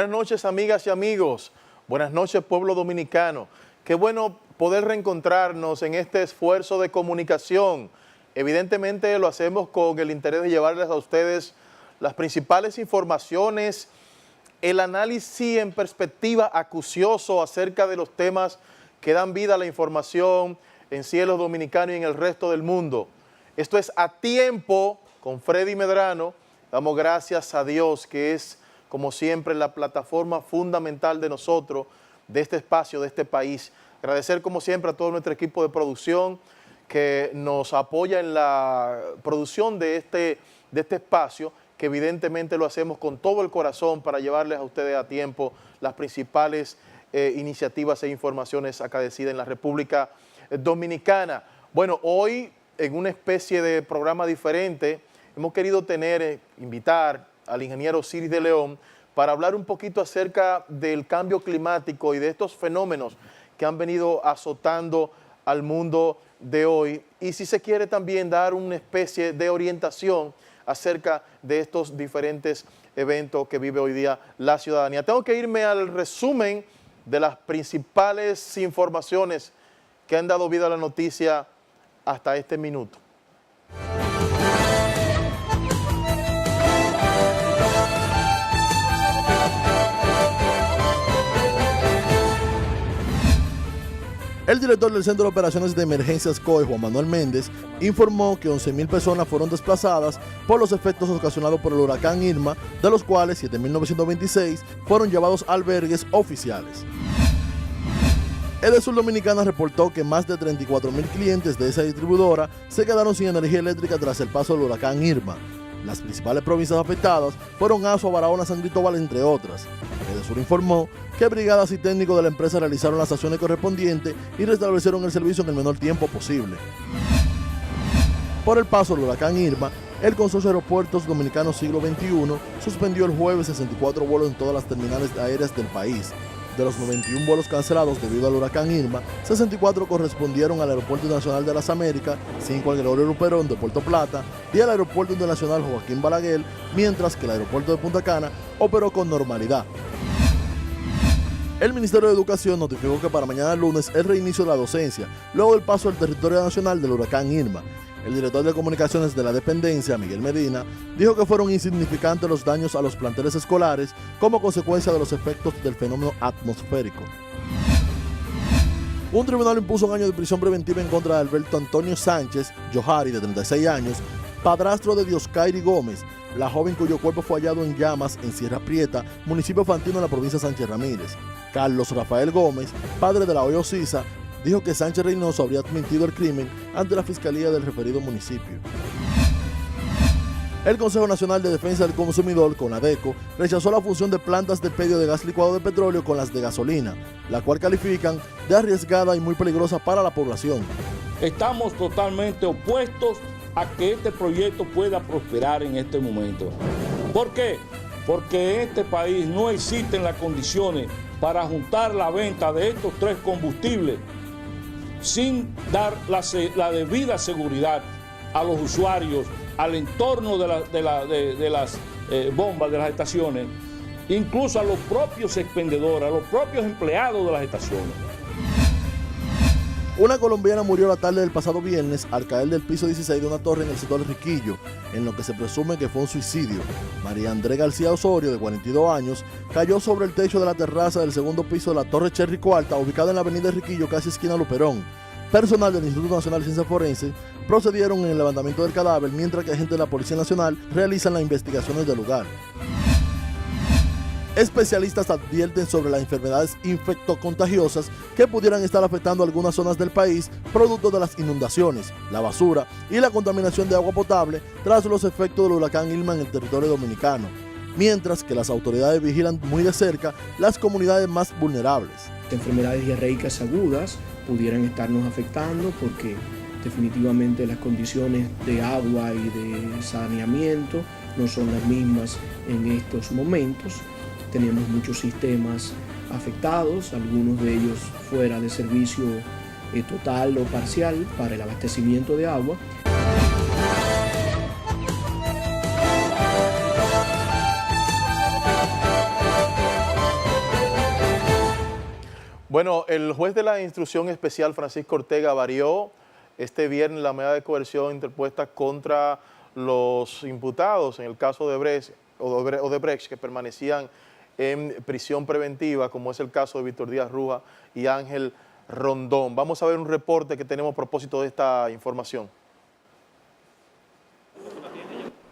Buenas noches, amigas y amigos. Buenas noches, pueblo dominicano. Qué bueno poder reencontrarnos en este esfuerzo de comunicación. Evidentemente lo hacemos con el interés de llevarles a ustedes las principales informaciones, el análisis en perspectiva acucioso acerca de los temas que dan vida a la información en cielos dominicanos y en el resto del mundo. Esto es A Tiempo con Freddy Medrano. Damos gracias a Dios, que es, como siempre, la plataforma fundamental de nosotros, de este espacio, de este país. Agradecer, como siempre, a todo nuestro equipo de producción que nos apoya en la producción de este espacio, que evidentemente lo hacemos con todo el corazón para llevarles a ustedes a tiempo las principales iniciativas e informaciones acaecidas en la República Dominicana. Bueno, hoy, en una especie de programa diferente, hemos querido invitar al ingeniero Osiris de León para hablar un poquito acerca del cambio climático y de estos fenómenos que han venido azotando al mundo de hoy, y si se quiere también dar una especie de orientación acerca de estos diferentes eventos que vive hoy día la ciudadanía. Tengo que irme al resumen de las principales informaciones que han dado vida a la noticia hasta este minuto. El director del Centro de Operaciones de Emergencias COE, Juan Manuel Méndez, informó que 11.000 personas fueron desplazadas por los efectos ocasionados por el huracán Irma, de los cuales 7.926 fueron llevados a albergues oficiales. Edesur Dominicana reportó que más de 34.000 clientes de esa distribuidora se quedaron sin energía eléctrica tras el paso del huracán Irma. Las principales provincias afectadas fueron Azua, Barahona, San Cristóbal, entre otras. Edesur informó que brigadas y técnicos de la empresa realizaron las acciones correspondientes y restablecieron el servicio en el menor tiempo posible. Por el paso del huracán Irma, el Consorcio de Aeropuertos Dominicanos Siglo XXI suspendió el jueves 64 vuelos en todas las terminales aéreas del país. De los 91 vuelos cancelados debido al huracán Irma, 64 correspondieron al Aeropuerto Internacional de las Américas, 5 al Gregorio Luperón de Puerto Plata y al Aeropuerto Internacional Joaquín Balaguer, mientras que el aeropuerto de Punta Cana operó con normalidad. El Ministerio de Educación notificó que para mañana lunes es el reinicio de la docencia, luego del paso al territorio nacional del huracán Irma. El director de comunicaciones de la dependencia, Miguel Medina, dijo que fueron insignificantes los daños a los planteles escolares como consecuencia de los efectos del fenómeno atmosférico. Un tribunal impuso 1 año de prisión preventiva en contra de Alberto Antonio Sánchez Johari, de 36 años, padrastro de Dioscairi Gómez, la joven cuyo cuerpo fue hallado en llamas en Sierra Prieta, municipio Fantino en la provincia de Sánchez Ramírez. Carlos Rafael Gómez, padre de la hoy Ocisa, dijo que Sánchez Reynoso habría admitido el crimen ante la Fiscalía del referido municipio. El Consejo Nacional de Defensa del Consumidor, CONADECO, rechazó la fusión de plantas de pedio de gas licuado de petróleo con las de gasolina, la cual califican de arriesgada y muy peligrosa para la población. Estamos totalmente opuestos a que este proyecto pueda prosperar en este momento. ¿Por qué? Porque en este país no existen las condiciones para juntar la venta de estos tres combustibles sin dar la debida seguridad a los usuarios, al entorno de las bombas de las estaciones, incluso a los propios expendedores, a los propios empleados de las estaciones. Una colombiana murió la tarde del pasado viernes al caer del piso 16 de una torre en el sector Riquillo, en lo que se presume que fue un suicidio. María André García Osorio, de 42 años, cayó sobre el techo de la terraza del segundo piso de la Torre Cherry Cuarta, ubicada en la avenida Riquillo, casi esquina Luperón. Personal del Instituto Nacional de Ciencias Forenses procedieron en el levantamiento del cadáver, mientras que agentes de la Policía Nacional realizan las investigaciones del lugar. Especialistas advierten sobre las enfermedades infectocontagiosas que pudieran estar afectando algunas zonas del país producto de las inundaciones, la basura y la contaminación de agua potable tras los efectos del huracán Irma en el territorio dominicano, mientras que las autoridades vigilan muy de cerca las comunidades más vulnerables. Enfermedades diarreicas agudas pudieran estarnos afectando porque definitivamente las condiciones de agua y de saneamiento no son las mismas en estos momentos. Tenemos muchos sistemas afectados, algunos de ellos fuera de servicio total o parcial para el abastecimiento de agua. Bueno, el juez de la instrucción especial, Francisco Ortega, varió este viernes la medida de coerción interpuesta contra los imputados en el caso de Odebrecht, que permanecían en prisión preventiva, como es el caso de Víctor Díaz Rúa y Ángel Rondón. Vamos a ver un reporte que tenemos a propósito de esta información.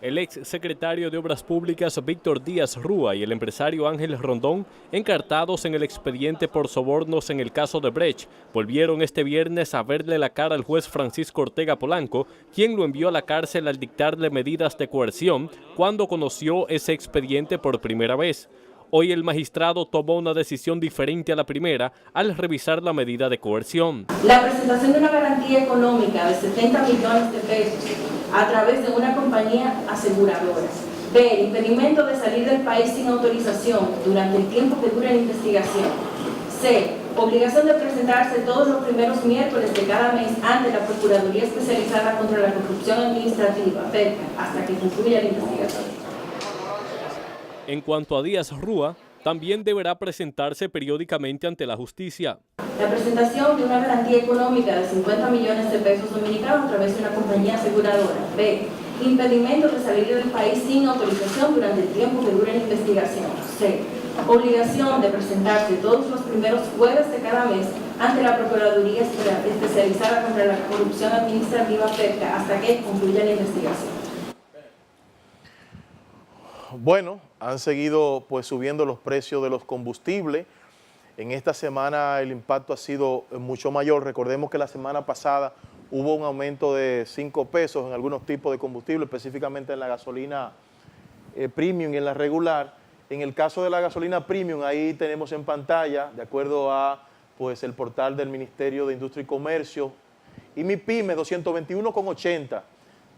El ex secretario de Obras Públicas Víctor Díaz Rúa y el empresario Ángel Rondón, encartados en el expediente por sobornos en el caso de Brecht, volvieron este viernes a verle la cara al juez Francisco Ortega Polanco, quien lo envió a la cárcel al dictarle medidas de coerción cuando conoció ese expediente por primera vez. Hoy el magistrado tomó una decisión diferente a la primera al revisar la medida de coerción. La presentación de una garantía económica de 70 millones de pesos a través de una compañía aseguradora. B. El impedimento de salir del país sin autorización durante el tiempo que dure la investigación. C. Obligación de presentarse todos los primeros miércoles de cada mes ante la Procuraduría Especializada contra la Corrupción Administrativa, PECA, hasta que concluya la investigación. En cuanto a Díaz Rúa, también deberá presentarse periódicamente ante la justicia. La presentación de una garantía económica de 50 millones de pesos dominicanos a través de una compañía aseguradora. B. Impedimento de salir del país sin autorización durante el tiempo que dure la investigación. C. Obligación de presentarse todos los primeros jueves de cada mes ante la Procuraduría Especializada contra la Corrupción Administrativa, PECA, hasta que concluya la investigación. Bueno, han seguido pues subiendo los precios de los combustibles. En esta semana el impacto ha sido mucho mayor. Recordemos que la semana pasada hubo un aumento de 5 pesos en algunos tipos de combustible, específicamente en la gasolina premium y en la regular. En el caso de la gasolina premium, ahí tenemos en pantalla, de acuerdo a pues, el portal del Ministerio de Industria y Comercio, y mi pyme 221,80,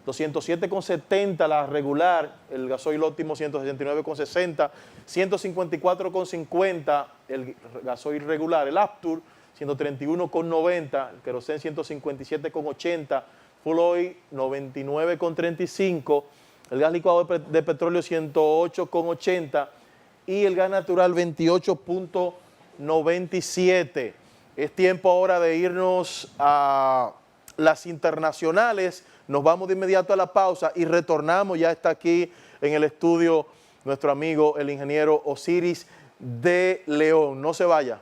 207,70 la regular, el gasoil óptimo 169,60, 154,50 el gasoil regular, el Aptur 131,90, el querosén 157,80, full oil 99,35, el gas licuado de petróleo 108,80 y el gas natural 28,97. Es tiempo ahora de irnos a las internacionales. Nos vamos de inmediato a la pausa y retornamos. Ya está aquí en el estudio nuestro amigo, el ingeniero Osiris de León. No se vaya.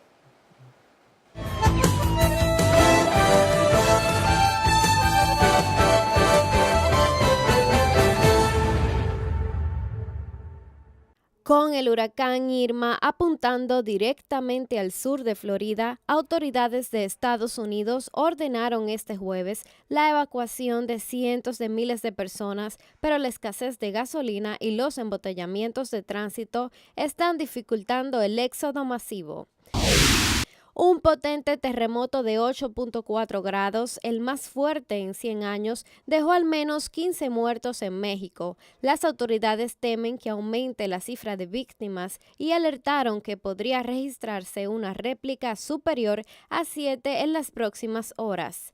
Con el huracán Irma apuntando directamente al sur de Florida, autoridades de Estados Unidos ordenaron este jueves la evacuación de cientos de miles de personas, pero la escasez de gasolina y los embotellamientos de tránsito están dificultando el éxodo masivo. Un potente terremoto de 8.4 grados, el más fuerte en 100 años, dejó al menos 15 muertos en México. Las autoridades temen que aumente la cifra de víctimas y alertaron que podría registrarse una réplica superior a 7 en las próximas horas.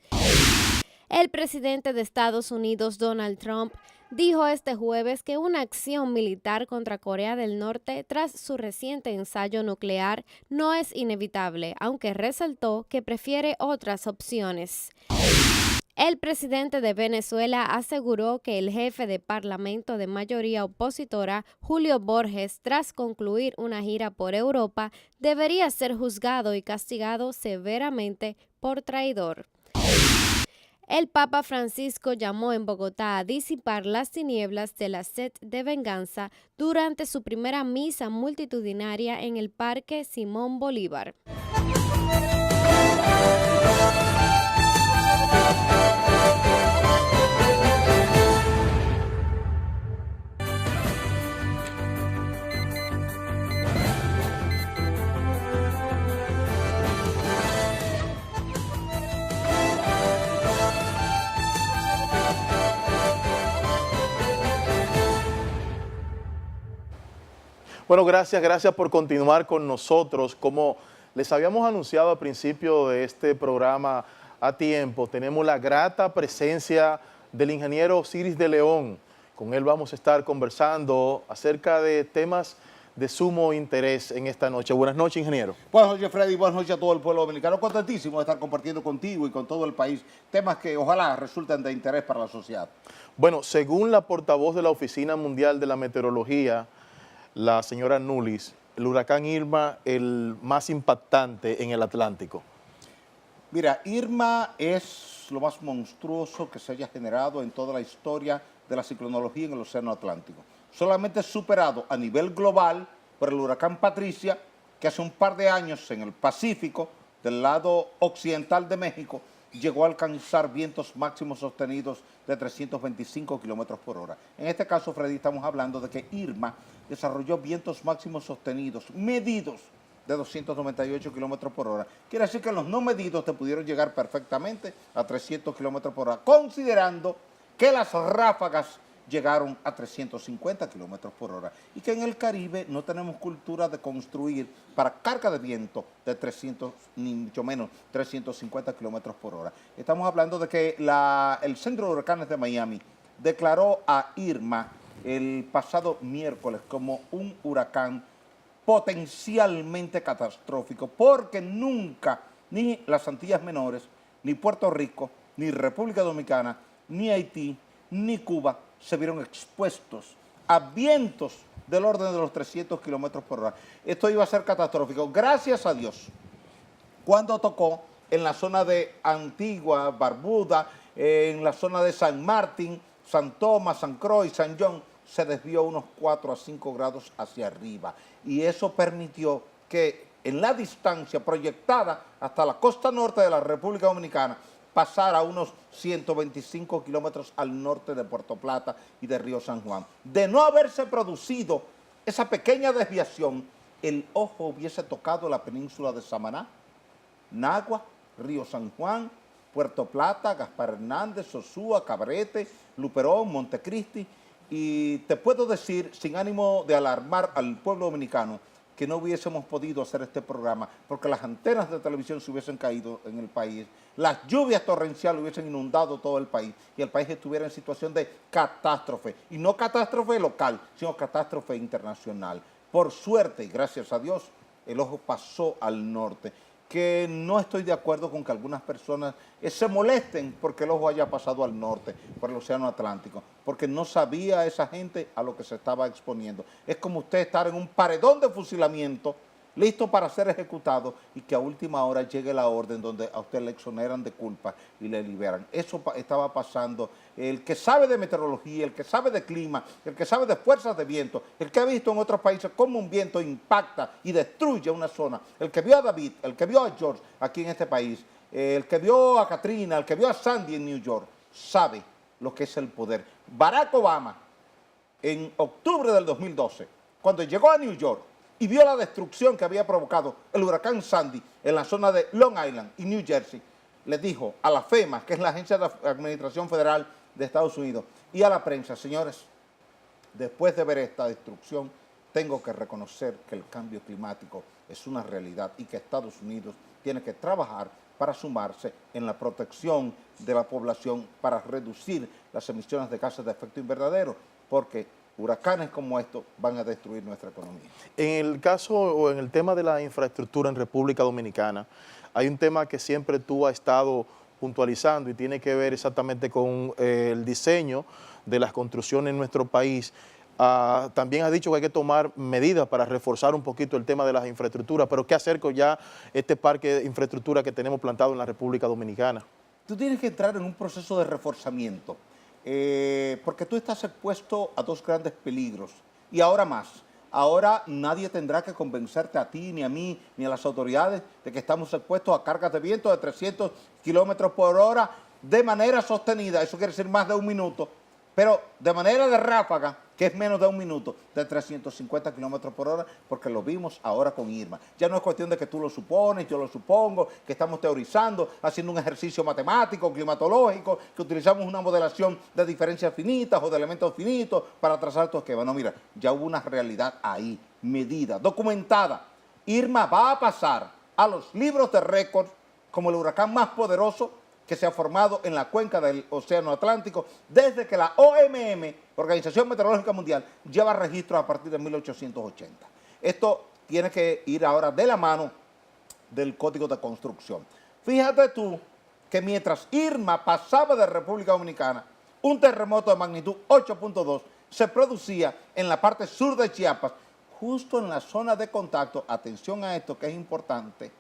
El presidente de Estados Unidos, Donald Trump, dijo este jueves que una acción militar contra Corea del Norte tras su reciente ensayo nuclear no es inevitable, aunque resaltó que prefiere otras opciones. El presidente de Venezuela aseguró que el jefe de parlamento de mayoría opositora, Julio Borges, tras concluir una gira por Europa, debería ser juzgado y castigado severamente por traidor. El Papa Francisco llamó en Bogotá a disipar las tinieblas de la sed de venganza durante su primera misa multitudinaria en el Parque Simón Bolívar. Bueno, gracias por continuar con nosotros. Como les habíamos anunciado al principio de este programa a tiempo, tenemos la grata presencia del ingeniero Osiris de León. Con él vamos a estar conversando acerca de temas de sumo interés en esta noche. Buenas noches, ingeniero. Buenas noches, Freddy. Buenas noches a todo el pueblo dominicano. Contentísimo de estar compartiendo contigo y con todo el país temas que ojalá resulten de interés para la sociedad. Bueno, según la portavoz de la Oficina Mundial de la Meteorología, la señora Nulis, el huracán Irma, el más impactante en el Atlántico. Mira, Irma es lo más monstruoso que se haya generado en toda la historia de la ciclonología en el Océano Atlántico. Solamente superado a nivel global por el huracán Patricia, que hace un par de años en el Pacífico, del lado occidental de México, llegó a alcanzar vientos máximos sostenidos de 325 kilómetros por hora. En este caso, Freddy, estamos hablando de que Irma desarrolló vientos máximos sostenidos, medidos, de 298 kilómetros por hora. Quiere decir que los no medidos te pudieron llegar perfectamente a 300 kilómetros por hora, considerando que las ráfagas llegaron a 350 kilómetros por hora y que en el Caribe no tenemos cultura de construir para carga de viento de 300, ni mucho menos 350 kilómetros por hora. Estamos hablando de que el Centro de Huracanes de Miami declaró a Irma el pasado miércoles como un huracán potencialmente catastrófico, porque nunca ni las Antillas Menores, ni Puerto Rico, ni República Dominicana, ni Haití, ni Cuba se vieron expuestos a vientos del orden de los 300 kilómetros por hora. Esto iba a ser catastrófico. Gracias a Dios, cuando tocó en la zona de Antigua, Barbuda, en la zona de San Martín, San Tomás, San Croix, San John, se desvió unos 4 a 5 grados hacia arriba. Y eso permitió que en la distancia proyectada hasta la costa norte de la República Dominicana pasara a unos 125 kilómetros al norte de Puerto Plata y de Río San Juan. De no haberse producido esa pequeña desviación, el ojo hubiese tocado la península de Samaná, Nagua, Río San Juan, Puerto Plata, Gaspar Hernández, Sosúa, Cabarete, Luperón, Montecristi. Y te puedo decir, sin ánimo de alarmar al pueblo dominicano, que no hubiésemos podido hacer este programa porque las antenas de televisión se hubiesen caído en el país, las lluvias torrenciales hubiesen inundado todo el país y el país estuviera en situación de catástrofe. Y no catástrofe local, sino catástrofe internacional. Por suerte, y gracias a Dios, el ojo pasó al norte. Que no estoy de acuerdo con que algunas personas se molesten porque el ojo haya pasado al norte, por el Océano Atlántico, porque no sabía esa gente a lo que se estaba exponiendo. Es como usted estar en un paredón de fusilamiento, listo para ser ejecutado, y que a última hora llegue la orden donde a usted le exoneran de culpa y le liberan. Eso estaba pasando. El que sabe de meteorología, el que sabe de clima, el que sabe de fuerzas de viento, el que ha visto en otros países cómo un viento impacta y destruye una zona, el que vio a David, el que vio a George aquí en este país, el que vio a Katrina, el que vio a Sandy en New York, sabe lo que es el poder. Barack Obama, en octubre del 2012, cuando llegó a New York y vio la destrucción que había provocado el huracán Sandy en la zona de Long Island y New Jersey, le dijo a la FEMA, que es la Agencia de Administración Federal de Estados Unidos, y a la prensa: señores, después de ver esta destrucción, tengo que reconocer que el cambio climático es una realidad y que Estados Unidos tiene que trabajar para sumarse en la protección de la población para reducir las emisiones de gases de efecto invernadero, porque huracanes como estos van a destruir nuestra economía. En el caso o en el tema de la infraestructura en República Dominicana, hay un tema que siempre tú has estado puntualizando y tiene que ver exactamente con el diseño de las construcciones en nuestro país. También has dicho que hay que tomar medidas para reforzar un poquito el tema de las infraestructuras, pero ¿qué hacer con ya este parque de infraestructura que tenemos plantado en la República Dominicana? Tú tienes que entrar en un proceso de reforzamiento, porque tú estás expuesto a dos grandes peligros, y ahora más. Ahora nadie tendrá que convencerte a ti, ni a mí, ni a las autoridades de que estamos expuestos a cargas de viento de 300 kilómetros por hora de manera sostenida. Eso quiere decir más de un minuto, pero de manera de ráfaga, que es menos de un minuto, de 350 kilómetros por hora, porque lo vimos ahora con Irma. Ya no es cuestión de que tú lo supones, yo lo supongo, que estamos teorizando, haciendo un ejercicio matemático, climatológico, que utilizamos una modelación de diferencias finitas o de elementos finitos para trazar tu esquema. No, mira, ya hubo una realidad ahí, medida, documentada. Irma va a pasar a los libros de récord como el huracán más poderoso que se ha formado en la cuenca del Océano Atlántico desde que la OMM, Organización Meteorológica Mundial, lleva registros a partir de 1880. esto tiene que ir ahora de la mano del Código de Construcción. Fíjate tú que mientras Irma pasaba de República Dominicana, un terremoto de magnitud 8.2 se producía en la parte sur de Chiapas, justo en la zona de contacto, atención a esto que es importante,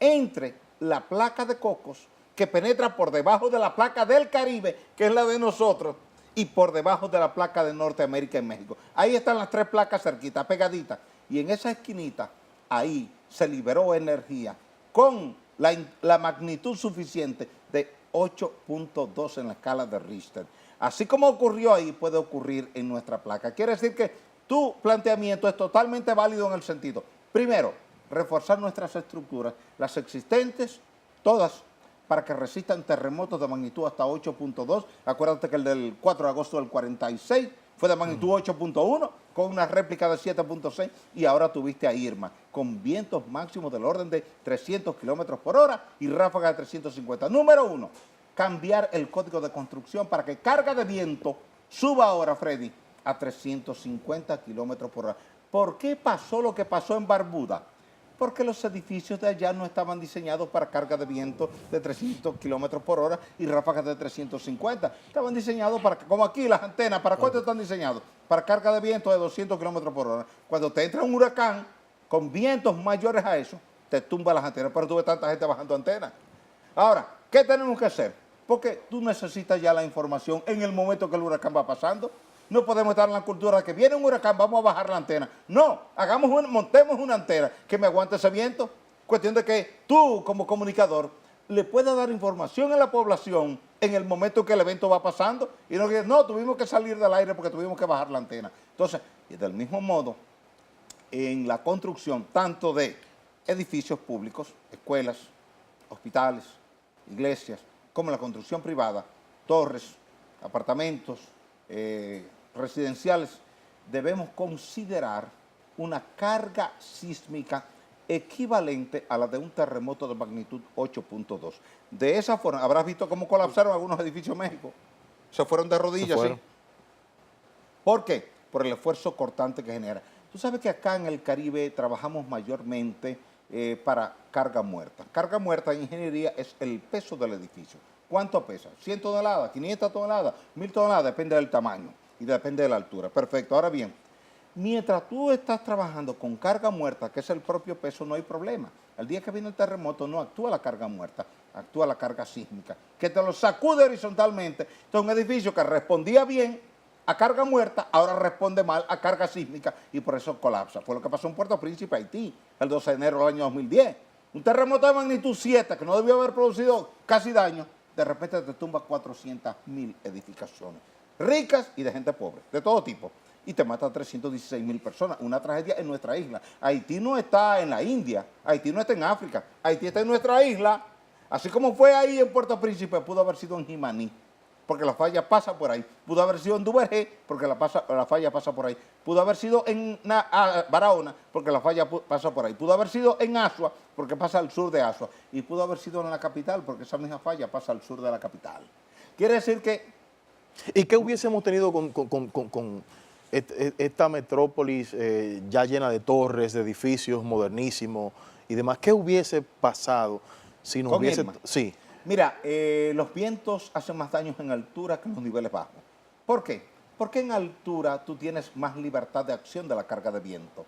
entre la placa de Cocos, que penetra por debajo de la placa del Caribe, que es la de nosotros, y por debajo de la placa de Norteamérica en México. Ahí están las tres placas cerquitas, pegaditas, y en esa esquinita, ahí se liberó energía con la magnitud suficiente de 8.2 en la escala de Richter. Así como ocurrió ahí, puede ocurrir en nuestra placa. Quiere decir que tu planteamiento es totalmente válido en el sentido, primero, reforzar nuestras estructuras, las existentes, todas, para que resistan terremotos de magnitud hasta 8.2. Acuérdate que el del 4 de agosto del 46 fue de magnitud 8.1, con una réplica de 7.6, y ahora tuviste a Irma, con vientos máximos del orden de 300 kilómetros por hora y ráfagas de 350. Número 1, cambiar el Código de Construcción para que carga de viento suba ahora, Freddy, a 350 kilómetros por hora. ¿Por qué pasó lo que pasó en Barbuda? Porque los edificios de allá no estaban diseñados para carga de viento de 300 kilómetros por hora y ráfagas de 350. Estaban diseñados para, como aquí las antenas, ¿para cuánto están diseñados? Para carga de viento de 200 kilómetros por hora. Cuando te entra un huracán con vientos mayores a eso, te tumba las antenas. Pero tú ves tanta gente bajando antenas. Ahora, ¿qué tenemos que hacer? Porque tú necesitas ya la información en el momento que el huracán va pasando. No podemos estar en la cultura de que viene un huracán, vamos a bajar la antena. No, montemos una antena que me aguante ese viento. Cuestión de que tú, como comunicador, le puedas dar información a la población en el momento que el evento va pasando. Y no que, no, tuvimos que salir del aire porque tuvimos que bajar la antena. Entonces, y del mismo modo, en la construcción tanto de edificios públicos, escuelas, hospitales, iglesias, como en la construcción privada, torres, apartamentos, residenciales, debemos considerar una carga sísmica equivalente a la de un terremoto de magnitud 8.2. De esa forma, habrás visto cómo colapsaron algunos edificios en México. Se fueron de rodillas, ¿sí? ¿Por qué? Por el esfuerzo cortante que genera. Tú sabes que acá en el Caribe trabajamos mayormente para carga muerta. Carga muerta en ingeniería es el peso del edificio. ¿Cuánto pesa? 100 toneladas, 500 toneladas, 1000 toneladas, depende del tamaño y depende de la altura. Perfecto. Ahora bien, mientras tú estás trabajando con carga muerta, que es el propio peso, no hay problema. El día que viene el terremoto no actúa la carga muerta, actúa la carga sísmica, que te lo sacude horizontalmente. Entonces un edificio que respondía bien a carga muerta, ahora responde mal a carga sísmica y por eso colapsa. Fue lo que pasó en Puerto Príncipe, Haití, el 12 de enero del año 2010. Un terremoto de magnitud 7 que no debió haber producido casi daño, de repente te tumba 400.000 edificaciones, ricas y de gente pobre, de todo tipo, y te mata a 316.000 personas, una tragedia en nuestra isla. Haití no está en la India, Haití no está en África, Haití está en nuestra isla, así como fue ahí en Puerto Príncipe, pudo haber sido en Jimaní, porque la falla pasa por ahí, pudo haber sido en Duvergé, porque la falla pasa por ahí, pudo haber sido en Barahona, porque la falla pasa por ahí, pudo haber sido en Asua, porque pasa al sur de Asua, y pudo haber sido en la capital, porque esa misma falla pasa al sur de la capital. Quiere decir que... ¿Y qué hubiésemos tenido con esta metrópolis ya llena de torres, de edificios modernísimos y demás? ¿Qué hubiese pasado si no hubiese... Irma. Sí. Mira, los vientos hacen más daños en altura que en los niveles bajos. ¿Por qué? Porque en altura tú tienes más libertad de acción de la carga de viento.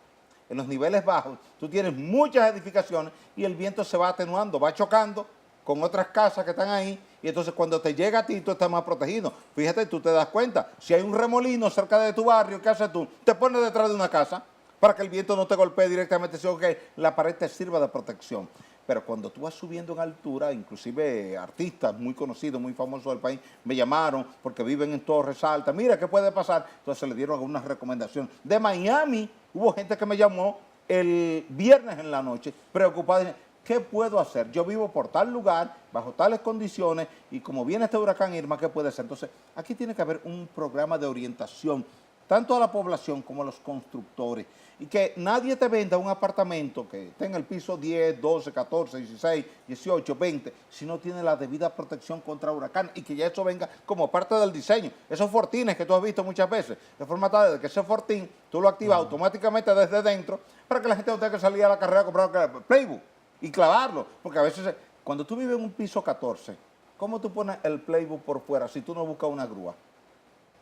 En los niveles bajos tú tienes muchas edificaciones y el viento se va atenuando, va chocando con otras casas que están ahí y entonces cuando te llega a ti tú estás más protegido. Fíjate, tú te das cuenta, si hay un remolino cerca de tu barrio, ¿qué haces tú? Te pones detrás de una casa para que el viento no te golpee directamente, sino que la pared te sirva de protección. Pero cuando tú vas subiendo en altura, inclusive artistas muy conocidos, muy famosos del país, me llamaron porque viven en torres altas. Mira, ¿qué puede pasar? Entonces le dieron algunas recomendaciones. De Miami hubo gente que me llamó el viernes en la noche preocupada. ¿Qué puedo hacer? Yo vivo por tal lugar, bajo tales condiciones, y como viene este huracán Irma, ¿qué puede hacer? Entonces, aquí tiene que haber un programa de orientación tanto a la población como a los constructores, y que nadie te venda un apartamento que tenga el piso 10, 12, 14, 16, 18, 20, si no tiene la debida protección contra huracán, y que ya eso venga como parte del diseño. Esos fortines que tú has visto muchas veces, de forma tal de que ese fortín tú lo activas automáticamente desde dentro para que la gente no tenga que salir a la carrera a comprar playbook y clavarlo, porque a veces cuando tú vives en un piso 14, ¿cómo tú pones el playbook por fuera si tú no buscas una grúa?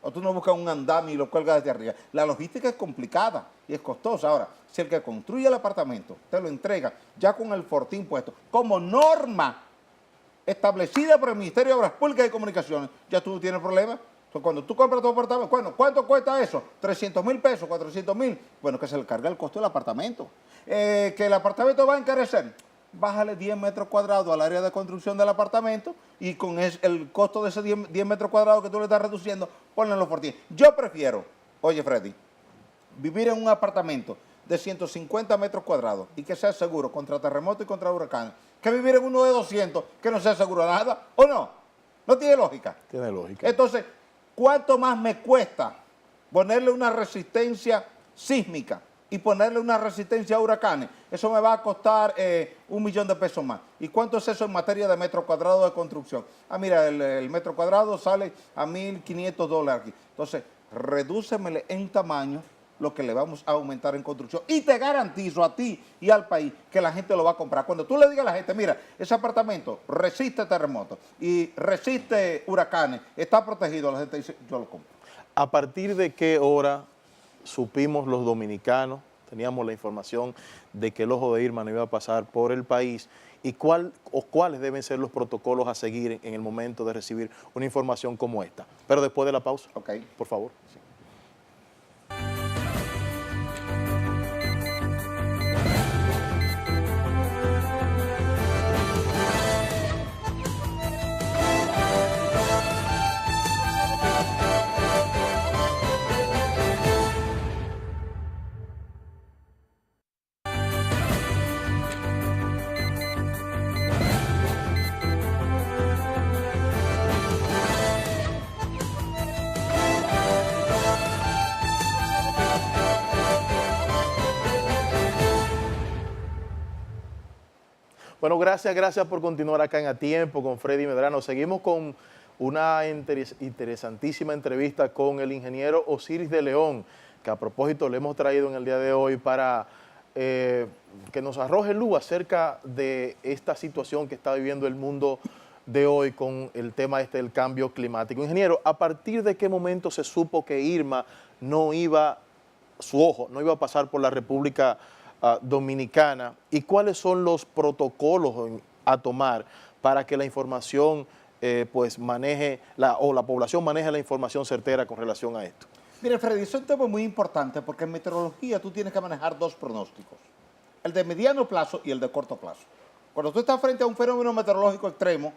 O tú no buscas un andamio y lo cuelgas desde arriba. La logística es complicada y es costosa. Ahora, si el que construye el apartamento te lo entrega ya con el fortín puesto, como norma establecida por el Ministerio de Obras Públicas y Comunicaciones, ya tú no tienes problema. Entonces, cuando tú compras tu apartamento, ¿cuánto cuesta eso? 300 mil pesos, 400 mil. Bueno, que se le carga el costo del apartamento. Que el apartamento va a encarecer. Bájale 10 metros cuadrados al área de construcción del apartamento y con el costo de esos 10 metros cuadrados que tú le estás reduciendo, ponle los fortines. Yo prefiero, oye Freddy, vivir en un apartamento de 150 metros cuadrados y que sea seguro contra terremotos y contra huracanes, que vivir en uno de 200 que no sea seguro de nada, ¿o no? ¿No tiene lógica? Tiene lógica. Entonces, ¿cuánto más me cuesta ponerle una resistencia sísmica y ponerle una resistencia a huracanes? Eso me va a costar 1 millón de pesos más. ¿Y cuánto es eso en materia de metro cuadrado de construcción? Ah, mira, el metro cuadrado sale a $1,500 aquí. Entonces, redúcemele en tamaño lo que le vamos a aumentar en construcción. Y te garantizo a ti y al país que la gente lo va a comprar. Cuando tú le digas a la gente, mira, ese apartamento resiste terremotos y resiste huracanes, está protegido, la gente dice, yo lo compro. ¿A partir de qué hora supimos los dominicanos, teníamos la información de que el ojo de Irma no iba a pasar por el país, y cuáles deben ser los protocolos a seguir en el momento de recibir una información como esta? Pero después de la pausa, por favor. Sí. Bueno, gracias por continuar acá en A Tiempo con Freddy Medrano. Seguimos con una interesantísima entrevista con el ingeniero Osiris de León, que a propósito le hemos traído en el día de hoy para que nos arroje luz acerca de esta situación que está viviendo el mundo de hoy con el tema del cambio climático. Ingeniero, ¿a partir de qué momento se supo que Irma no iba a pasar por la República Dominicana, y cuáles son los protocolos a tomar para que la información pues maneje la población maneje la información certera con relación a esto? Mire, Freddy, es un tema muy importante porque en meteorología tú tienes que manejar dos pronósticos, el de mediano plazo y el de corto plazo. Cuando tú estás frente a un fenómeno meteorológico extremo,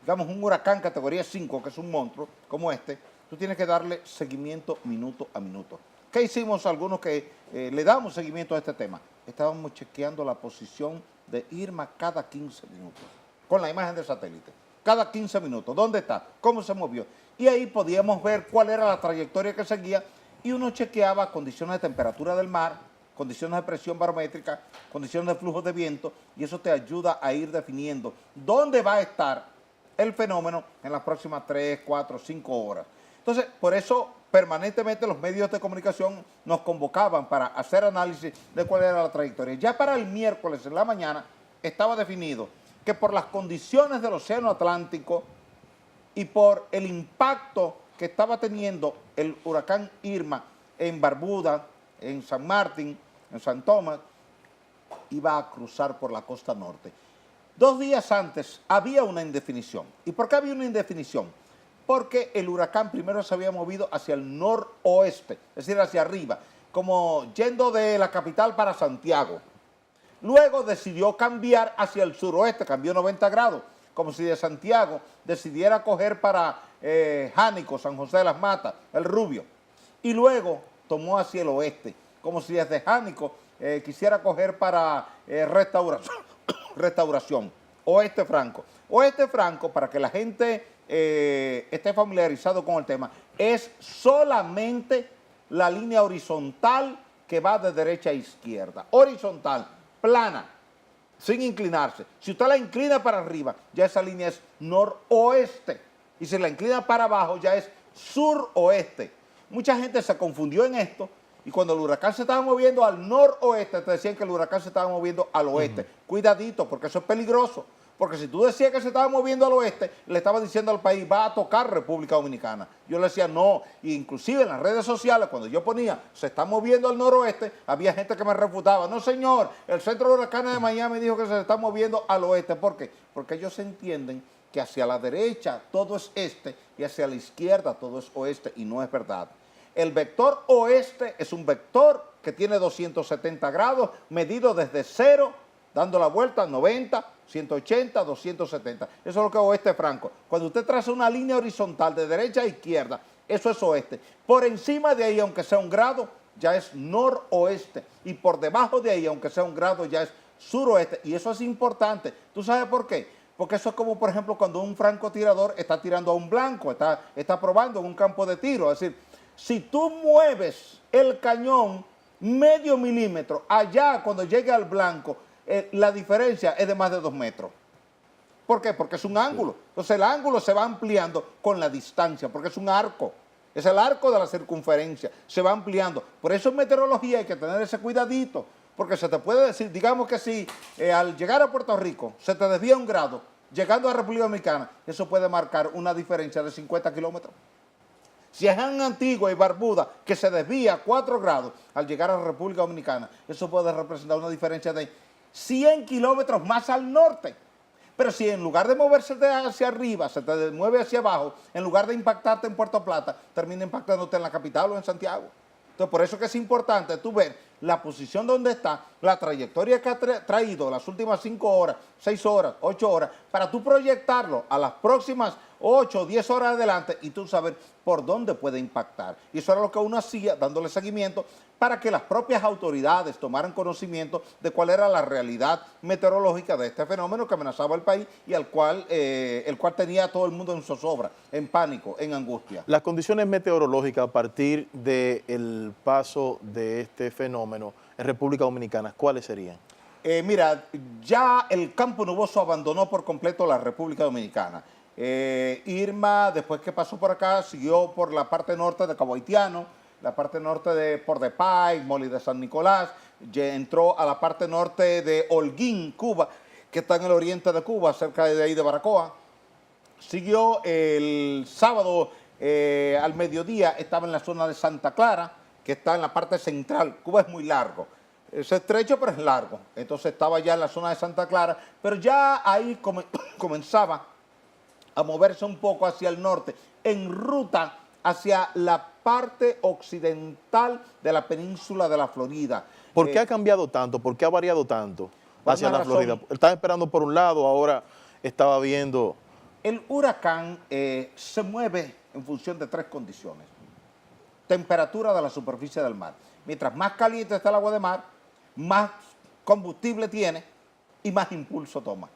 digamos un huracán categoría 5, que es un monstruo como este, tú tienes que darle seguimiento minuto a minuto. ¿Qué hicimos algunos que le damos seguimiento a este tema? Estábamos chequeando la posición de Irma cada 15 minutos, con la imagen de satélite. Cada 15 minutos, ¿dónde está? ¿Cómo se movió? Y ahí podíamos ver cuál era la trayectoria que seguía, y uno chequeaba condiciones de temperatura del mar, condiciones de presión barométrica, condiciones de flujo de viento, y eso te ayuda a ir definiendo dónde va a estar el fenómeno en las próximas 3, 4, 5 horas. Entonces, por eso permanentemente los medios de comunicación nos convocaban para hacer análisis de cuál era la trayectoria. Ya para el miércoles en la mañana estaba definido que por las condiciones del Océano Atlántico y por el impacto que estaba teniendo el huracán Irma en Barbuda, en San Martín, en San Tomás, iba a cruzar por la costa norte. 2 días antes había una indefinición. ¿Y por qué había una indefinición? Porque el huracán primero se había movido hacia el noroeste, es decir, hacia arriba, como yendo de la capital para Santiago. Luego decidió cambiar hacia el suroeste, cambió 90 grados, como si de Santiago decidiera coger para Jánico, San José de las Matas, El Rubio. Y luego tomó hacia el oeste, como si desde Jánico quisiera coger para Restauración, Oeste Franco. Oeste Franco, para que la gente esté familiarizado con el tema, es solamente la línea horizontal que va de derecha a izquierda. Horizontal, plana, sin inclinarse. Si usted la inclina para arriba, ya esa línea es noroeste. Y si la inclina para abajo, ya es suroeste. Mucha gente se confundió en esto y cuando el huracán se estaba moviendo al noroeste, te decían que el huracán se estaba moviendo al oeste. Cuidadito, porque eso es peligroso. Porque si tú decías que se estaba moviendo al oeste, le estabas diciendo al país, va a tocar República Dominicana. Yo le decía, no. Y inclusive en las redes sociales, cuando yo ponía, se está moviendo al noroeste, había gente que me refutaba. No, señor, el centro de huracanes de Miami dijo que se está moviendo al oeste. ¿Por qué? Porque ellos entienden que hacia la derecha todo es este y hacia la izquierda todo es oeste, y no es verdad. El vector oeste es un vector que tiene 270 grados, medido desde cero, dando la vuelta 90, 180, 270. Eso es lo que es oeste franco. Cuando usted traza una línea horizontal de derecha a izquierda, eso es oeste. Por encima de ahí, aunque sea un grado, ya es noroeste. Y por debajo de ahí, aunque sea un grado, ya es suroeste. Y eso es importante. ¿Tú sabes por qué? Porque eso es como, por ejemplo, cuando un francotirador está tirando a un blanco, está probando en un campo de tiro. Es decir, si tú mueves el cañón medio milímetro allá cuando llegue al blanco, la diferencia es de más de 2 metros. ¿Por qué? Porque es un ángulo. Entonces el ángulo se va ampliando con la distancia, porque es un arco. Es el arco de la circunferencia. Se va ampliando. Por eso en meteorología hay que tener ese cuidadito, porque se te puede decir, digamos que si al llegar a Puerto Rico se te desvía 1 grado, llegando a República Dominicana, eso puede marcar una diferencia de 50 kilómetros. Si es en Antigua y Barbuda, que se desvía 4 grados al llegar a la República Dominicana, eso puede representar una diferencia de 100 kilómetros más al norte. Pero si en lugar de moverse hacia arriba, se te mueve hacia abajo, en lugar de impactarte en Puerto Plata, termina impactándote en la capital o en Santiago. Entonces, por eso que es importante tú ver la posición donde está, la trayectoria que ha traído las últimas 5 horas, 6 horas, 8 horas, para tú proyectarlo a las próximas 8 o 10 horas adelante y tú saber por dónde puede impactar. Y eso era lo que uno hacía, dándole seguimiento, para que las propias autoridades tomaran conocimiento de cuál era la realidad meteorológica de este fenómeno que amenazaba el país y el cual tenía a todo el mundo en zozobra, en pánico, en angustia. Las condiciones meteorológicas a partir del paso de este fenómeno en República Dominicana, ¿cuáles serían? Mira, ya el campo nuboso abandonó por completo la República Dominicana. Irma, después que pasó por acá, siguió por la parte norte de Cabo Haitiano, la parte norte de Port de Paz, Moli de San Nicolás, ya entró a la parte norte de Holguín, Cuba, que está en el oriente de Cuba, cerca de ahí de Baracoa. Siguió el sábado al mediodía, estaba en la zona de Santa Clara, que está en la parte central. Cuba es muy largo, es estrecho pero es largo, entonces estaba ya en la zona de Santa Clara, pero ya ahí comenzaba a moverse un poco hacia el norte, en ruta hacia la parte occidental de la península de la Florida. ¿Por qué ha cambiado tanto? ¿Por qué ha variado tanto hacia la razón. Florida? Estaba esperando por un lado, ahora estaba viendo... El huracán se mueve en función de 3 condiciones. Temperatura de la superficie del mar. Mientras más caliente está el agua de mar, más combustible tiene y más impulso toma.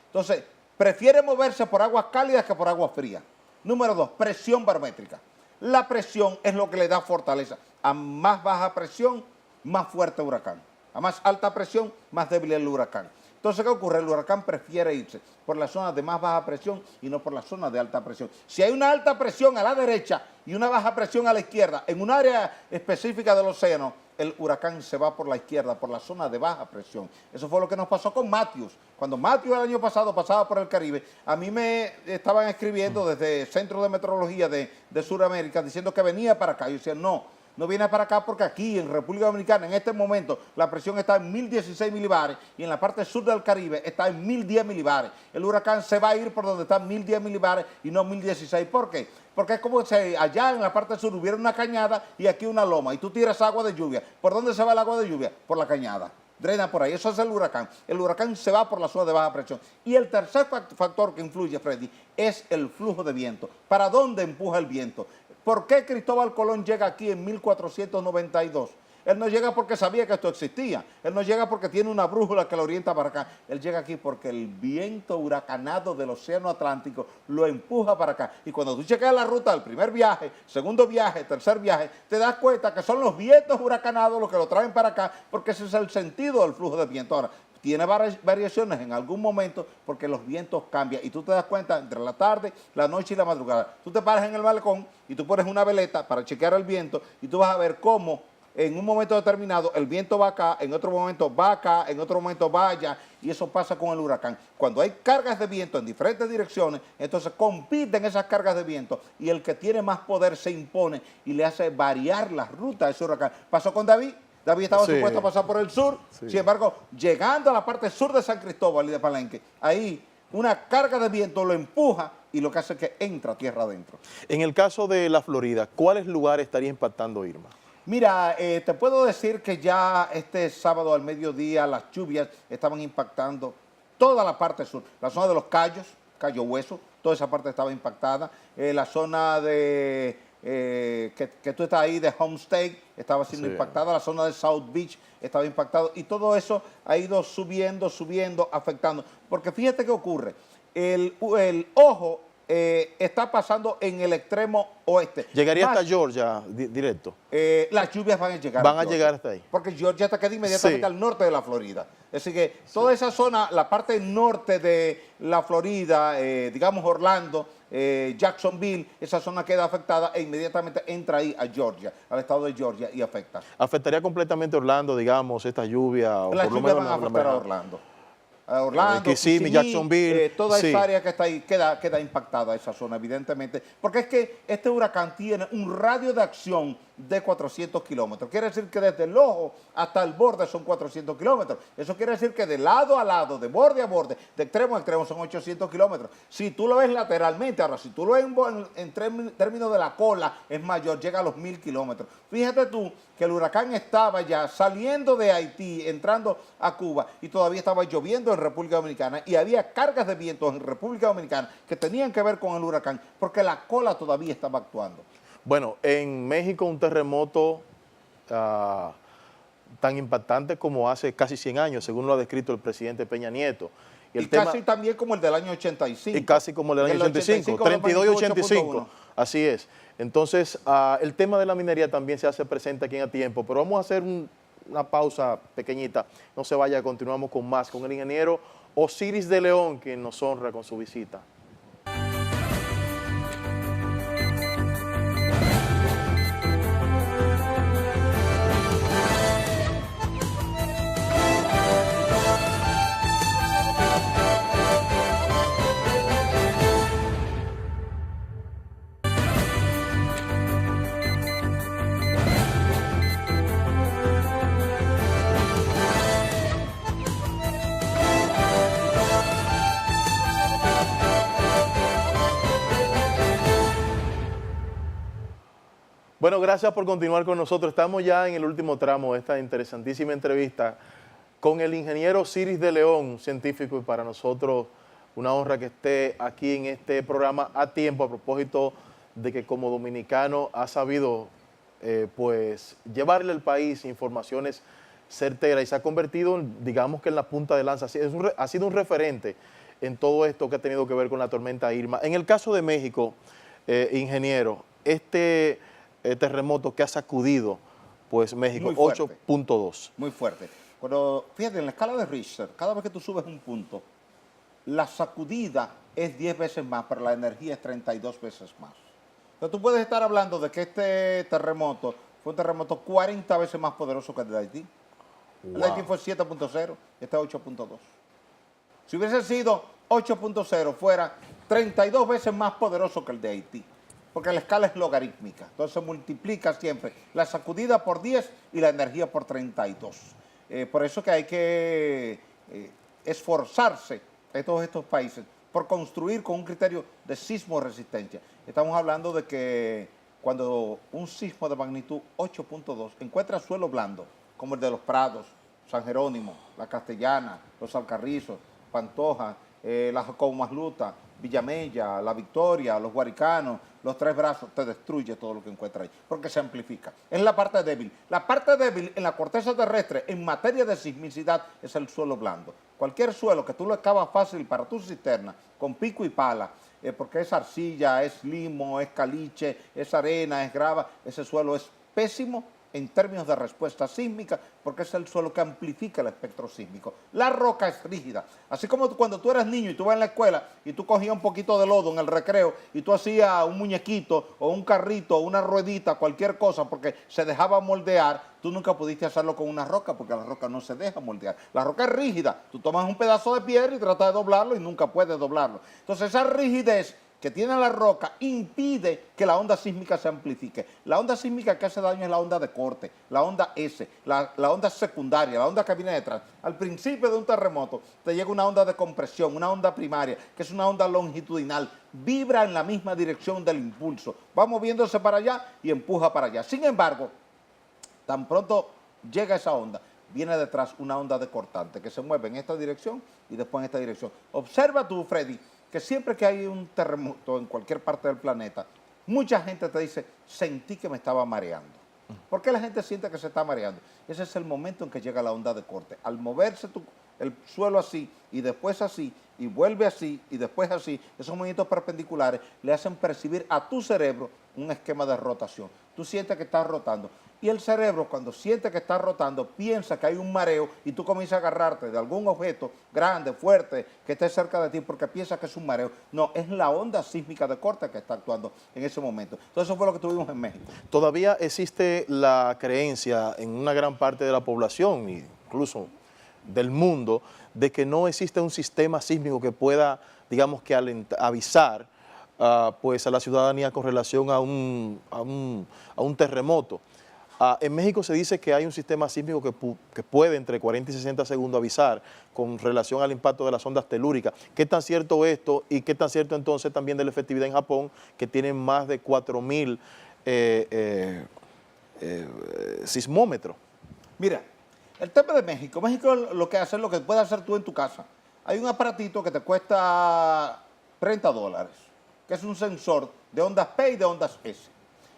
Entonces, prefiere moverse por aguas cálidas que por aguas frías. Número 2, presión barométrica. La presión es lo que le da fortaleza. A más baja presión, más fuerte el huracán. A más alta presión, más débil el huracán. Entonces, ¿qué ocurre? El huracán prefiere irse por la zona de más baja presión y no por la zona de alta presión. Si hay una alta presión a la derecha y una baja presión a la izquierda, en un área específica del océano, el huracán se va por la izquierda, por la zona de baja presión. Eso fue lo que nos pasó con Matthews. Cuando Matthews el año pasado pasaba por el Caribe, a mí me estaban escribiendo desde el Centro de Meteorología de Sudamérica diciendo que venía para acá. Yo decía, no viene para acá porque aquí en República Dominicana en este momento la presión está en 1016 milibares y en la parte sur del Caribe está en 1010 milibares. El huracán se va a ir por donde están 1010 milibares y no 1016. ¿Por qué? Porque es como si allá en la parte sur hubiera una cañada y aquí una loma y tú tiras agua de lluvia. ¿Por dónde se va el agua de lluvia? Por la cañada. Drena por ahí. Eso es el huracán. El huracán se va por la zona de baja presión. Y el tercer factor que influye, Freddy, es el flujo de viento. ¿Para dónde empuja el viento? ¿Por qué Cristóbal Colón llega aquí en 1492? Él no llega porque sabía que esto existía. Él no llega porque tiene una brújula que lo orienta para acá. Él llega aquí porque el viento huracanado del Océano Atlántico lo empuja para acá. Y cuando tú chequeas la ruta del primer viaje, segundo viaje, tercer viaje, te das cuenta que son los vientos huracanados los que lo traen para acá, porque ese es el sentido del flujo de viento. Ahora, tiene variaciones en algún momento porque los vientos cambian y tú te das cuenta entre la tarde, la noche y la madrugada. Tú te paras en el balcón y tú pones una veleta para chequear el viento y tú vas a ver cómo en un momento determinado el viento va acá, en otro momento va acá, en otro momento va allá, y eso pasa con el huracán. Cuando hay cargas de viento en diferentes direcciones, entonces compiten esas cargas de viento y el que tiene más poder se impone y le hace variar la ruta de ese huracán. Pasó con David. David estaba supuesto a pasar por el sur, sin embargo, llegando a la parte sur de San Cristóbal y de Palenque, ahí una carga de viento lo empuja y lo que hace es que entra tierra adentro. En el caso de la Florida, ¿cuáles lugares estaría impactando Irma? Mira, te puedo decir que ya este sábado al mediodía las lluvias estaban impactando toda la parte sur, la zona de los Cayos, Cayo Hueso, toda esa parte estaba impactada, la zona de... que tú estás ahí de Homestay estaba siendo impactada, la zona de South Beach estaba impactada y todo eso ha ido subiendo, afectando. Porque fíjate qué ocurre, el ojo está pasando en el extremo oeste. ¿Llegaría hasta Georgia directo? Las lluvias van a llegar. Van a llegar hasta ahí. Porque Georgia está queda inmediatamente al norte de la Florida. Así que toda esa zona, la parte norte de la Florida, digamos Orlando, Jacksonville, esa zona queda afectada e inmediatamente entra ahí a Georgia, al estado de Georgia y afecta. ¿Afectaría completamente Orlando, digamos, esta lluvia? Las lluvias van a afectar a Orlando. Orlando, Kissimmee, Jacksonville, toda esa área que está ahí queda impactada, esa zona, evidentemente. Porque es que este huracán tiene un radio de acción de 400 kilómetros. Quiere decir que desde el ojo hasta el borde son 400 kilómetros. Eso quiere decir que de lado a lado, de borde a borde, de extremo a extremo son 800 kilómetros. Si tú lo ves lateralmente, ahora si tú lo ves en términos de la cola, es mayor, llega a los 1000 kilómetros. Fíjate tú que el huracán estaba ya saliendo de Haití, entrando a Cuba, y todavía estaba lloviendo en República Dominicana, y había cargas de vientos en República Dominicana que tenían que ver con el huracán, porque la cola todavía estaba actuando. Bueno, en México un terremoto tan impactante como hace casi 100 años, según lo ha descrito el presidente Peña Nieto. Y casi también como el del año 85. Y casi como el del año 85, 32 y 85, así es. Entonces, el tema de la minería también se hace presente aquí en A Tiempo, pero vamos a hacer una pausa pequeñita. No se vaya, continuamos con más, con el ingeniero Osiris de León, quien nos honra con su visita. Bueno, gracias por continuar con nosotros. Estamos ya en el último tramo de esta interesantísima entrevista con el ingeniero Osiris de León, un científico, y para nosotros una honra que esté aquí en este programa A Tiempo, a propósito de que como dominicano ha sabido pues llevarle al país informaciones certeras y se ha convertido, digamos que en la punta de lanza. Ha sido un referente en todo esto que ha tenido que ver con la tormenta Irma. En el caso de México, ingeniero, este terremoto que ha sacudido pues México, 8.2. Muy fuerte. Pero fíjate, en la escala de Richter, cada vez que tú subes un punto, la sacudida es 10 veces más, pero la energía es 32 veces más. Entonces tú puedes estar hablando de que este terremoto fue un terremoto 40 veces más poderoso que el de Haití. Wow. El de Haití fue 7.0, este es 8.2. Si hubiese sido 8.0, fuera 32 veces más poderoso que el de Haití, porque la escala es logarítmica, entonces se multiplica siempre la sacudida por 10 y la energía por 32. Por eso que hay que esforzarse en todos estos países por construir con un criterio de sismo resistencia. Estamos hablando de que cuando un sismo de magnitud 8.2 encuentra suelo blando, como el de Los Prados, San Jerónimo, La Castellana, Los Alcarrizos, Pantoja, la Jacobo Masluta, Villamella, La Victoria, Los Guaricanos, los 3 brazos, te destruye todo lo que encuentra ahí, porque se amplifica. Es la parte débil. La parte débil en la corteza terrestre, en materia de sismicidad, es el suelo blando. Cualquier suelo que tú lo excavas fácil para tu cisterna, con pico y pala, porque es arcilla, es limo, es caliche, es arena, es grava, ese suelo es pésimo en términos de respuesta sísmica, porque es el suelo que amplifica el espectro sísmico. La roca es rígida. Así como cuando tú eras niño y tú vas en la escuela y tú cogías un poquito de lodo en el recreo y tú hacías un muñequito o un carrito o una ruedita, cualquier cosa, porque se dejaba moldear, tú nunca pudiste hacerlo con una roca, porque la roca no se deja moldear. La roca es rígida. Tú tomas un pedazo de piedra y tratas de doblarlo y nunca puedes doblarlo. Entonces esa rigidez que tiene la roca impide que la onda sísmica se amplifique. La onda sísmica que hace daño es la onda de corte, la onda S, la onda secundaria, la onda que viene detrás. Al principio de un terremoto te llega una onda de compresión, una onda primaria, que es una onda longitudinal, vibra en la misma dirección del impulso, va moviéndose para allá y empuja para allá. Sin embargo, tan pronto llega esa onda, viene detrás una onda de cortante que se mueve en esta dirección y después en esta dirección. Observa tú, Freddy, que siempre que hay un terremoto en cualquier parte del planeta, mucha gente te dice, sentí que me estaba mareando. ¿Por qué la gente siente que se está mareando? Ese es el momento en que llega la onda de corte. Al moverse el suelo así, y después así, y vuelve así, y después así, esos movimientos perpendiculares le hacen percibir a tu cerebro un esquema de rotación. Tú sientes que estás rotando. Y el cerebro, cuando siente que está rotando, piensa que hay un mareo y tú comienzas a agarrarte de algún objeto grande, fuerte, que esté cerca de ti porque piensa que es un mareo. No, es la onda sísmica de corte que está actuando en ese momento. Entonces eso fue lo que tuvimos en México. Todavía existe la creencia en una gran parte de la población, incluso del mundo, de que no existe un sistema sísmico que pueda, digamos que avisar pues a la ciudadanía con relación a un terremoto. En México se dice que hay un sistema sísmico que puede entre 40 y 60 segundos avisar con relación al impacto de las ondas telúricas. ¿Qué tan cierto esto y qué tan cierto entonces también de la efectividad en Japón, que tienen más de 4.000 sismómetros? Mira, el tema de México lo que hace es lo que puedes hacer tú en tu casa. Hay un aparatito que te cuesta $30, que es un sensor de ondas P y de ondas S.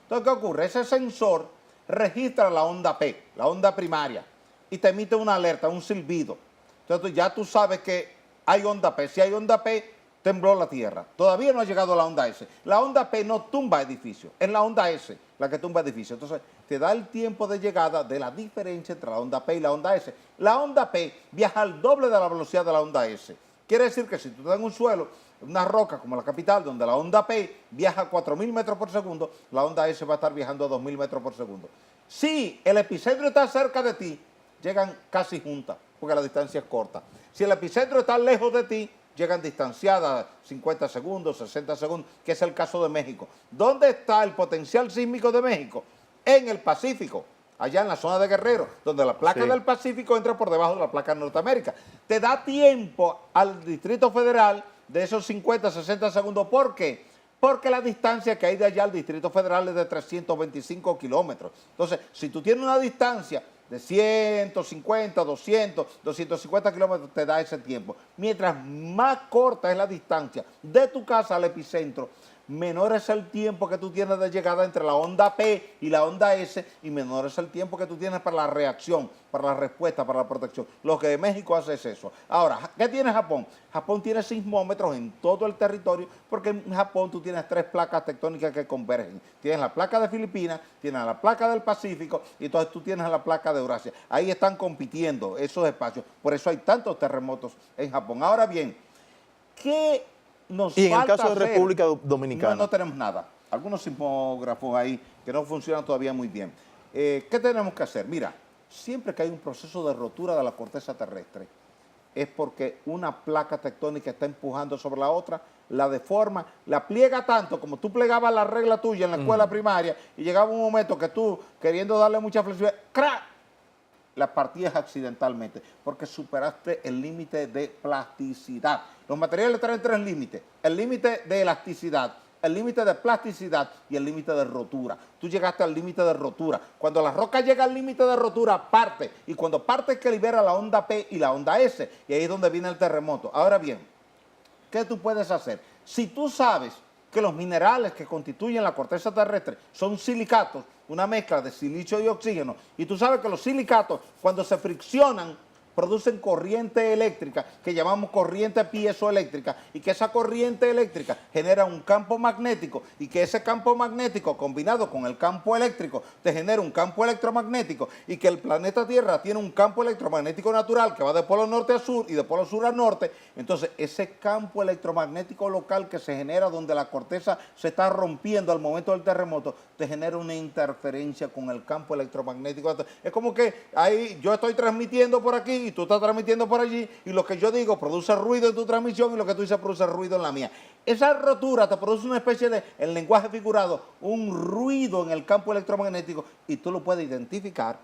Entonces, ¿qué ocurre? Ese sensor registra la onda P, la onda primaria, y te emite una alerta, un silbido. Entonces ya tú sabes que hay onda P. Si hay onda P, tembló la tierra. Todavía no ha llegado la onda S. La onda P no tumba edificios, es la onda S la que tumba edificios. Entonces te da el tiempo de llegada de la diferencia entre la onda P y la onda S. La onda P viaja al doble de la velocidad de la onda S. Quiere decir que si tú estás en un suelo, una roca como la capital, donde la onda P viaja a 4.000 metros por segundo, la onda S va a estar viajando a 2.000 metros por segundo. Si el epicentro está cerca de ti, llegan casi juntas, porque la distancia es corta. Si el epicentro está lejos de ti, llegan distanciadas 50 segundos, 60 segundos, que es el caso de México. ¿Dónde está el potencial sísmico de México? En el Pacífico, allá en la zona de Guerrero, donde la placa del Pacífico entra por debajo de la placa de Norteamérica. Te da tiempo al Distrito Federal de esos 50, 60 segundos. ¿Por qué? Porque la distancia que hay de allá al Distrito Federal es de 325 kilómetros. Entonces, si tú tienes una distancia de 150, 200, 250 kilómetros, te da ese tiempo. Mientras más corta es la distancia de tu casa al epicentro, menor es el tiempo que tú tienes de llegada entre la onda P y la onda S, y menor es el tiempo que tú tienes para la reacción, para la respuesta, para la protección. Lo que México hace es eso. Ahora, ¿qué tiene Japón? Japón tiene sismómetros en todo el territorio, porque en Japón tú tienes 3 placas tectónicas que convergen. Tienes la placa de Filipinas, tienes la placa del Pacífico, y entonces tú tienes la placa de Eurasia. Ahí están compitiendo esos espacios. Por eso hay tantos terremotos en Japón. Ahora bien, ¿qué nos y en el falta caso de hacer? República Dominicana. No tenemos nada. Algunos sismógrafos ahí que no funcionan todavía muy bien. ¿Qué tenemos que hacer? Mira, siempre que hay un proceso de rotura de la corteza terrestre, es porque una placa tectónica está empujando sobre la otra, la deforma, la pliega tanto como tú plegabas la regla tuya en la escuela primaria, y llegaba un momento que tú, queriendo darle mucha flexibilidad, ¡crack!, la partías accidentalmente, porque superaste el límite de plasticidad. Los materiales traen 3 límites: el límite de elasticidad, el límite de plasticidad y el límite de rotura. Tú llegaste al límite de rotura. Cuando la roca llega al límite de rotura, parte, y cuando parte es que libera la onda P y la onda S, y ahí es donde viene el terremoto. Ahora bien, ¿qué tú puedes hacer? Si tú sabes que los minerales que constituyen la corteza terrestre son silicatos, una mezcla de silicio y oxígeno. Y tú sabes que los silicatos, cuando se friccionan, producen corriente eléctrica, que llamamos corriente piezoeléctrica, y que esa corriente eléctrica genera un campo magnético, y que ese campo magnético combinado con el campo eléctrico te genera un campo electromagnético, y que el planeta Tierra tiene un campo electromagnético natural que va de polo norte a sur y de polo sur a norte. Entonces ese campo electromagnético local que se genera donde la corteza se está rompiendo al momento del terremoto, te genera una interferencia con el campo electromagnético. Es como que ahí yo estoy transmitiendo por aquí y tú estás transmitiendo por allí, y lo que yo digo produce ruido en tu transmisión y lo que tú dices produce ruido en la mía. Esa rotura te produce una especie de, en lenguaje figurado, un ruido en el campo electromagnético, y tú lo puedes identificar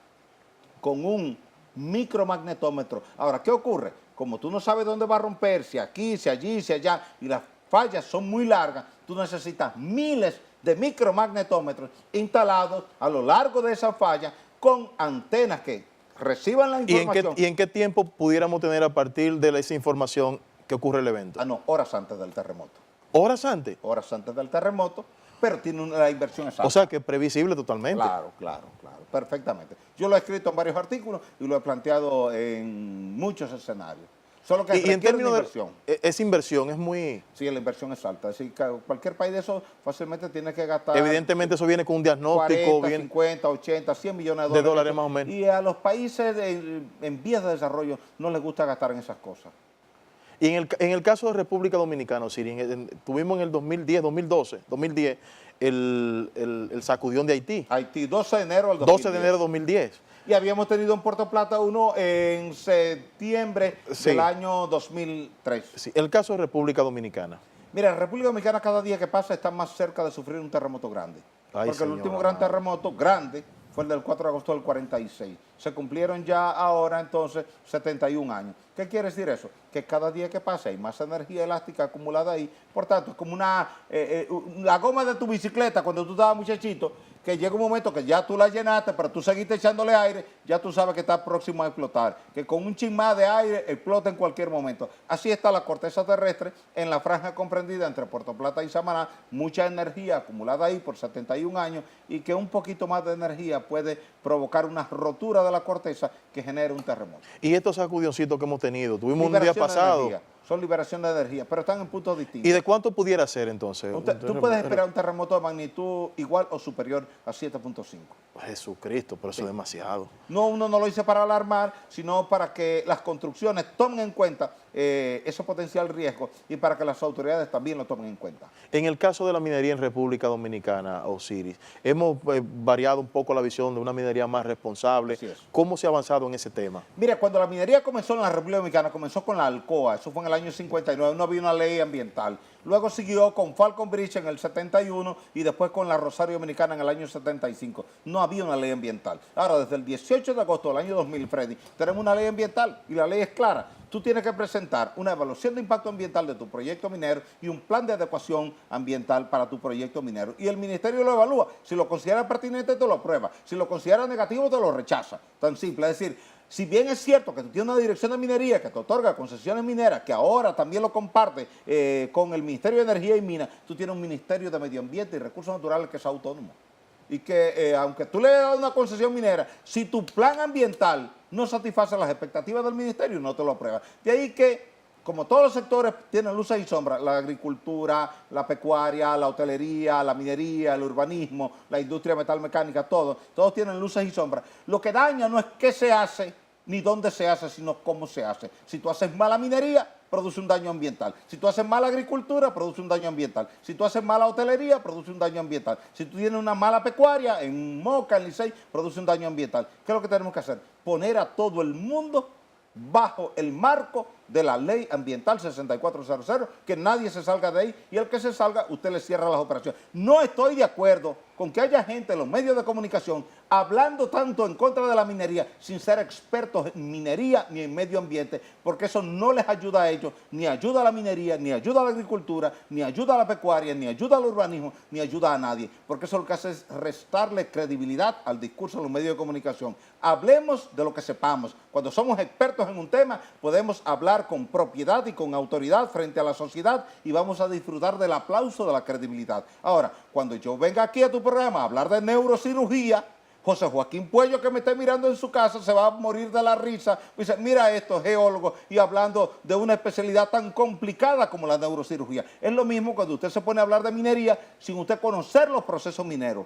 con un micromagnetómetro. Ahora, ¿qué ocurre? Como tú no sabes dónde va a romper, si aquí, si allí, si allá, y las fallas son muy largas, tú necesitas miles de micromagnetómetros instalados a lo largo de esa falla con antenas que reciban la información. ¿Y en qué tiempo pudiéramos tener a partir de esa información que ocurre el evento? No, horas antes del terremoto. ¿Horas antes? Horas antes del terremoto, pero tiene la inversión exacta. O sea, que es previsible totalmente. Claro, perfectamente. Yo lo he escrito en varios artículos y lo he planteado en muchos escenarios. Solo que y en términos de inversión. Esa inversión es muy... Sí, la inversión es alta. Es decir, que cualquier país de eso fácilmente tiene que gastar... Evidentemente eso viene con un diagnóstico... 40, 50, 80, 100 millones de dólares más o menos. Y a los países en vías de desarrollo no les gusta gastar en esas cosas. Y en el caso de República Dominicana, Osiris, tuvimos en el 2010, el sacudión de Haití. Haití, 12 de enero del 2010. 12 de enero de 2010. Y habíamos tenido en Puerto Plata uno en septiembre del año 2003. Sí, el caso de República Dominicana. Mira, la República Dominicana cada día que pasa está más cerca de sufrir un terremoto grande. Porque el último gran terremoto grande fue el del 4 de agosto del 46. Se cumplieron ya ahora entonces 71 años. ¿Qué quiere decir eso? Que cada día que pasa hay más energía elástica acumulada ahí. Por tanto, es como la goma de tu bicicleta cuando tú estabas muchachito, que llega un momento que ya tú la llenaste, pero tú seguiste echándole aire, ya tú sabes que está próximo a explotar, que con un chin más de aire explota en cualquier momento. Así está la corteza terrestre en la franja comprendida entre Puerto Plata y Samaná, mucha energía acumulada ahí por 71 años, y que un poquito más de energía puede provocar una rotura de la corteza que genere un terremoto. Y estos sacudioncitos que hemos tenido, tuvimos un día pasado... Son liberación de energía, pero están en puntos distintos. ¿Y de cuánto pudiera ser entonces? Tú puedes esperar un terremoto de magnitud igual o superior a 7.5. Jesucristo, pero eso es demasiado. No, uno no lo dice para alarmar, sino para que las construcciones tomen en cuenta ese potencial riesgo y para que las autoridades también lo tomen en cuenta. En el caso de la minería en República Dominicana, Osiris, hemos variado un poco la visión de una minería más responsable. ¿Cómo se ha avanzado en ese tema? Mira, cuando la minería comenzó en la República Dominicana, comenzó con la Alcoa, eso fue en el año 59, no había una ley ambiental. Luego siguió con Falcon Bridge en el 71 y después con la Rosario Dominicana en el año 75. No había una ley ambiental. Ahora, desde el 18 de agosto del año 2000, Freddy, tenemos una ley ambiental y la ley es clara. Tú tienes que presentar una evaluación de impacto ambiental de tu proyecto minero y un plan de adecuación ambiental para tu proyecto minero. Y el ministerio lo evalúa. Si lo considera pertinente, te lo aprueba. Si lo considera negativo, te lo rechaza. Tan simple. Es decir, si bien es cierto que tú tienes una dirección de minería que te otorga concesiones mineras, que ahora también lo comparte con el Ministerio de Energía y Minas, tú tienes un Ministerio de Medio Ambiente y Recursos Naturales que es autónomo. Y que aunque tú le das una concesión minera, si tu plan ambiental no satisface las expectativas del ministerio, no te lo aprueba. De ahí que, como todos los sectores tienen luces y sombras, la agricultura, la pecuaria, la hotelería, la minería, el urbanismo, la industria metalmecánica, todos tienen luces y sombras. Lo que daña no es qué se hace ni dónde se hace, sino cómo se hace. Si tú haces mala minería, produce un daño ambiental. Si tú haces mala agricultura, produce un daño ambiental. Si tú haces mala hotelería, produce un daño ambiental. Si tú tienes una mala pecuaria, en Moca, en Licey, produce un daño ambiental. ¿Qué es lo que tenemos que hacer? Poner a todo el mundo bajo el marco de la ley ambiental 6400, que nadie se salga de ahí, y el que se salga, usted le cierra las operaciones. No estoy de acuerdo con que haya gente en los medios de comunicación hablando tanto en contra de la minería sin ser expertos en minería ni en medio ambiente, porque eso no les ayuda a ellos, ni ayuda a la minería, ni ayuda a la agricultura, ni ayuda a la pecuaria, ni ayuda al urbanismo, ni ayuda a nadie, porque eso lo que hace es restarle credibilidad al discurso de los medios de comunicación. Hablemos de lo que sepamos. Cuando somos expertos en un tema, podemos hablar hablar con propiedad y con autoridad frente a la sociedad y vamos a disfrutar del aplauso de la credibilidad. Ahora, cuando yo venga aquí a tu programa a hablar de neurocirugía, José Joaquín Puello, que me esté mirando en su casa, se va a morir de la risa. Dice, mira esto, geólogo, y hablando de una especialidad tan complicada como la neurocirugía. Es lo mismo cuando usted se pone a hablar de minería sin usted conocer los procesos mineros,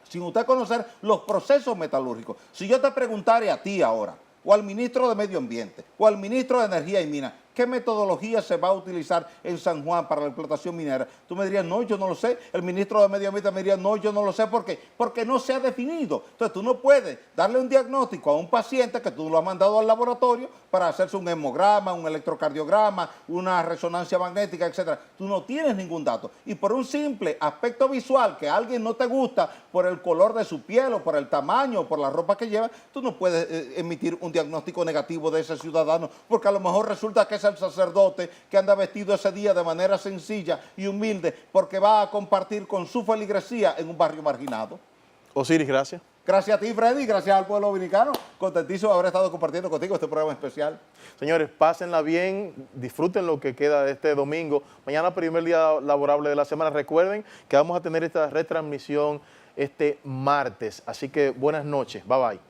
sin usted conocer los procesos metalúrgicos. Si yo te preguntara a ti ahora, o al ministro de Medio Ambiente, o al ministro de Energía y Minas, ¿qué metodología se va a utilizar en San Juan para la explotación minera? Tú me dirías, no, yo no lo sé. El ministro de Medio Ambiente me diría, no, yo no lo sé. ¿Por qué? Porque no se ha definido. Entonces tú no puedes darle un diagnóstico a un paciente que tú lo has mandado al laboratorio para hacerse un hemograma, un electrocardiograma, una resonancia magnética, etc. Tú no tienes ningún dato. Y por un simple aspecto visual que a alguien no te gusta, por el color de su piel o por el tamaño o por la ropa que lleva, tú no puedes emitir un diagnóstico negativo de ese ciudadano, porque a lo mejor resulta que es el sacerdote que anda vestido ese día de manera sencilla y humilde porque va a compartir con su feligresía en un barrio marginado. Osiris, gracias. Gracias a ti, Freddy, gracias al pueblo dominicano. Contentísimo de haber estado compartiendo contigo este programa especial. Señores, pásenla bien, disfruten lo que queda de este domingo. Mañana, primer día laborable de la semana. Recuerden que vamos a tener esta retransmisión este martes. Así que buenas noches. Bye, bye.